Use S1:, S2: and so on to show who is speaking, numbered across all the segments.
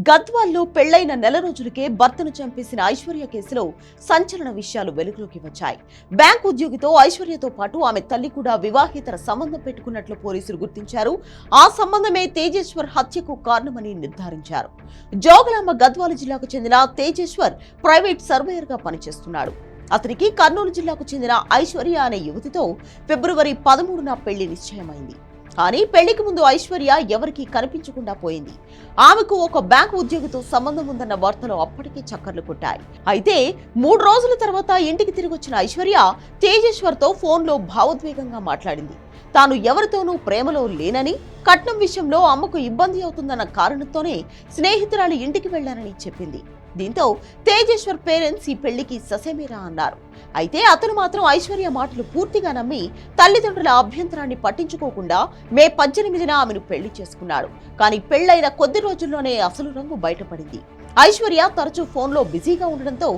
S1: గద్వాల్లో పెళ్లైన నెల రోజులకే భర్తను చంపేసిన ఐశ్వర్య కేసులో సంచలన విషయాలు వెలుగులోకి వచ్చాయి. బ్యాంక్ ఉద్యోగితో ఐశ్వర్యతో పాటు ఆమె తల్లి కూడా వివాహేతర సంబంధం పెట్టుకున్నట్లు పోలీసులు గుర్తించారు. ఆ సంబంధమే తేజేశ్వర్ హత్యకు కారణమని నిర్ధారించారు. జోగులాంబ గద్వాల జిల్లాకు చెందిన తేజేశ్వర్ ప్రైవేట్ సర్వేయర్ గా పనిచేస్తున్నాడు. అతనికి కర్నూలు జిల్లాకు చెందిన ఐశ్వర్య అనే యువతితో ఫిబ్రవరి 13న పెళ్లి నిశ్చయమైంది. కానీ పెళ్లికి ముందు ఐశ్వర్య ఎవరికీ కనిపించకుండా పోయింది. ఆమెకు ఒక బ్యాంకు ఉద్యోగితో సంబంధం ఉందన్న వార్తలు అప్పటికే చక్కర్లు కొట్టాయి. అయితే 3 రోజుల తర్వాత ఇంటికి తిరిగి వచ్చిన ఐశ్వర్య తేజేశ్వర్తో ఫోన్లో భావోద్వేగంగా మాట్లాడింది. తాను ఎవరితోనూ ప్రేమలో లేనని, కట్నం విషయంలో అమ్మకు ఇబ్బంది అవుతుందన్న కారణంతోనే స్నేహితురాలి ఇంటికి వెళ్లానని చెప్పింది. దీంతో తేజేశ్వర్ పేరెంట్స్ ఈ పెళ్లికి ససేమిరా అన్నారు. అయితే అతను మాత్రం ఐశ్వర్య మాటలు పూర్తిగా నమ్మి తల్లిదండ్రుల అభ్యంతరాన్ని పట్టించుకోకుండా మే 18న ఆమెను పెళ్లి చేసుకున్నాడు. కానీ పెళ్లైన కొద్ది రోజుల్లోనే అసలు రంగు బయటపడింది. ఐశ్వర్య తరచూ ఫోన్లో బిజీగా ఉండడంతో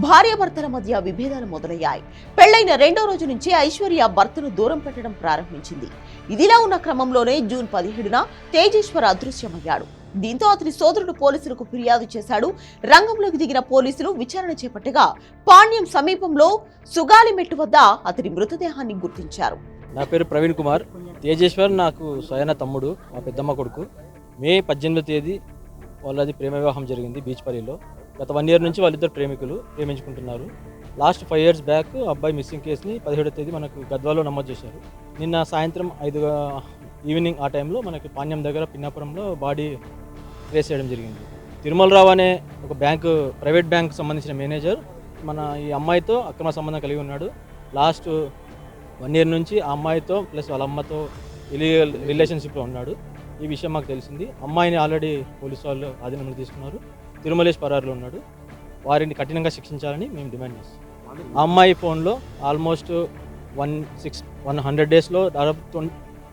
S1: భార్యాభర్తల మధ్య విభేదాలు మొదలయ్యాయి. పెళ్లైన 2వ రోజు నుంచి ఐశ్వర్య భర్తను దూరం పెట్టడం ప్రారంభించింది. ఇదిలా ఉన్న క్రమంలోనే జూన్ 17న తేజేశ్వర్ అదృశ్యమయ్యాడు. దీంతో అతని సోదరుడు పోలీసులకు ఫిర్యాదు చేశాడు. రంగంలోకి దిగిన పోలీసులు విచారణ చేపట్టగా పాణ్యం సమీపంలో సుగాలిమెట్టు వద్ద అతని మృతదేహాన్ని గుర్తించారు.
S2: నా పేరు ప్రవీణ్ కుమార్. తేజేశ్వర్ నాకు స్వయాన తమ్ముడు, మా పెద్దమ్మ కొడుకు. మే 18వ తేదీ వాళ్ళది ప్రేమ వివాహం జరిగింది బీచ్పల్లిలో. గత 1 ఇయర్ నుంచి వాళ్ళిద్దరు ప్రేమించుకుంటున్నారు. లాస్ట్ 5 ఇయర్స్ బ్యాక్ అబ్బాయి మిస్సింగ్ కేసుని 17వ తేదీ మనకు గద్వాల్లో నమోదు చేశారు. నిన్న సాయంత్రం 5 ఈవినింగ్ ఆ టైంలో మనకి పాణ్యం దగ్గర పిన్నాపురంలో బాడీ ట్రేస్ చేయడం జరిగింది. తిరుమలరావు అనే ఒక ప్రైవేట్ బ్యాంకు సంబంధించిన మేనేజర్ ఈ అమ్మాయితో అక్రమ సంబంధం కలిగి ఉన్నాడు. లాస్ట్ 1 ఇయర్ నుంచి ఆ అమ్మాయితో ప్లస్ వాళ్ళ అమ్మతో ఇల్లీగల్ రిలేషన్షిప్లో ఉన్నాడు. ఈ విషయం మాకు తెలిసింది. అమ్మాయిని ఆల్రెడీ పోలీసు వాళ్ళు ఆధీనంలో తీసుకున్నారు. తిరుమలేష్ పరారులో ఉన్నాడు. వారిని కఠినంగా శిక్షించాలని మేము డిమాండ్ చేస్తాం. ఆ అమ్మాయి ఫోన్లో ఆల్మోస్ట్ 100 డేస్లో దాదాపు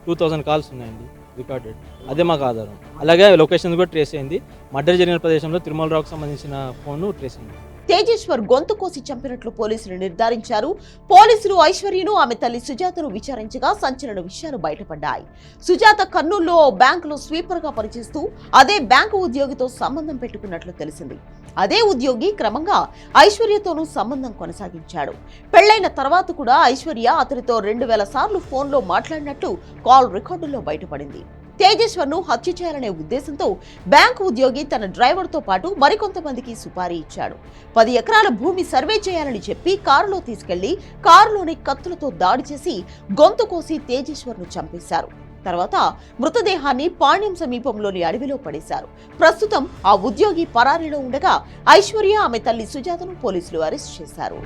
S2: 2000 కాల్స్ ఉన్నాయండి రికార్డెడ్. అదే మాకు ఆధారం. అలాగే లొకేషన్ కూడా ట్రేస్ అయింది. మర్డర్ జరిగిన ప్రదేశంలో తిరుమలరావుకు సంబంధించిన ఫోన్ ట్రేస్ అయింది.
S1: తేజేశ్వర్ గొంతు కోసి చంపినట్లు పోలీసులు నిర్ధారించారు. పోలీసులు ఐశ్వర్యను, ఆమె తల్లి సుజాతను విచారించగా సంచలన విషయాలు బయటపడ్డాయి. సుజాత కర్నూలులో బ్యాంకులో స్వీపర్ గా పనిచేస్తూ అదే బ్యాంకు ఉద్యోగితో సంబంధం పెట్టుకున్నట్లు తెలిసింది. అదే ఉద్యోగి క్రమంగా ఐశ్వర్యతోనూ సంబంధం కొనసాగించాడు. పెళ్లైన తర్వాత కూడా ఐశ్వర్య అతనితో 2000 సార్లు ఫోన్లో మాట్లాడినట్లు కాల్ రికార్డుల్లో బయటపడింది. తేజేశ్వర్ను హత్య చేయాలనే ఉద్దేశంతో బ్యాంకు ఉద్యోగి తన డ్రైవర్తో పాటు మరికొంతమందికి సుపారీ ఇచ్చాడు. 10 ఎకరాల భూమి సర్వే చేయాలని చెప్పి కారులో తీసుకెళ్లి కారులోని కత్తులతో దాడి చేసి గొంతు కోసి తేజేశ్వర్ను చంపేశారు. తర్వాత మృతదేహాన్ని పాణ్యం సమీపంలోని అడవిలో పడేశారు. ప్రస్తుతం ఆ ఉద్యోగి పరారీలో ఉండగా ఐశ్వర్య, ఆమె తల్లి సుజాతను పోలీసులు అరెస్ట్ చేశారు.